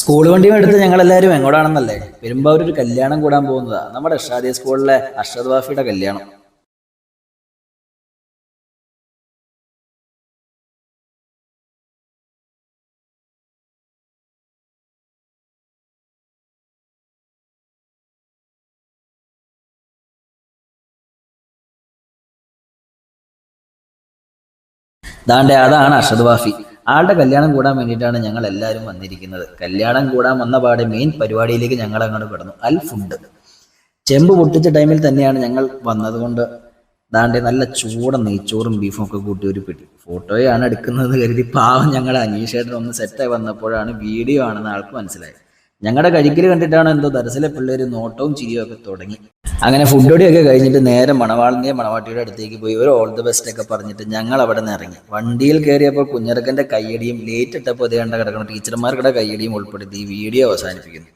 School വണ്ടിയും എടുത്ത് ഞങ്ങളെല്ലാവരും എങ്ങോട്ടാണെന്നല്ലേ, പെരുമ്പാവൂർ ഒരു കല്യാണം കൂടാൻ പോകുന്നതാ. നമ്മുടെ ഇർഷാദിയ സ്കൂളിലെ അർഷദ് വാഫിയുടെ കല്യാണം. ദാണ്ടെ അതാണ് അർഷദ് വാഫി. ആളുടെ കല്യാണം കൂടാൻ വേണ്ടിയിട്ടാണ് ഞങ്ങൾ എല്ലാവരും വന്നിരിക്കുന്നത്. കല്യാണം കൂടാൻ വന്ന പാടെ മെയിൻ പരിപാടിയിലേക്ക് ഞങ്ങൾ അങ്ങോട്ട് കിടന്നു. അൽ ഫുഡ് ചെമ്പ് പൊട്ടിച്ച ടൈമിൽ തന്നെയാണ് ഞങ്ങൾ വന്നതുകൊണ്ട് ദാണ്ടെ നല്ല ചൂടൻ നെയ്ച്ചോറും ബീഫും ഒക്കെ കൂട്ടി ഒരു പിടി. ഫോട്ടോയാണ് എടുക്കുന്നത് കരുതി പാവം ഞങ്ങളുടെ അനീഷേട്ടൻ ഒന്ന് സെറ്റായി വന്നപ്പോഴാണ് വീഡിയോ ആണെന്ന് ആൾക്ക് മനസ്സിലായത്. ഞങ്ങളുടെ കഴിക്കൽ കണ്ടിട്ടാണ് എന്തോ ദർസിലെ പിള്ളേർ നോട്ടവും ചിരിയും ഒക്കെ തുടങ്ങി. അങ്ങനെ ഫുഡോടിയൊക്കെ കഴിഞ്ഞിട്ട് നേരെ മണവാളിൻ്റെയും മണവാട്ടിയുടെ അടുത്തേക്ക് പോയി ഒരു ഓൾ ദി ബെസ്റ്റ് ഒക്കെ പറഞ്ഞിട്ട് ഞങ്ങൾ അവിടെ നിന്ന് ഇറങ്ങി. വണ്ടിയിൽ കയറിയപ്പോൾ കുഞ്ഞിറക്കൻ്റെ കയ്യടിയും ലേറ്റ് ഇട്ടപ്പോൾ അതേണ്ട കിടക്കുന്ന ടീച്ചർമാർക്കിടെ കയ്യടിയും ഉൾപ്പെടുത്തി ഈ വീഡിയോ അവസാനിപ്പിക്കുന്നു.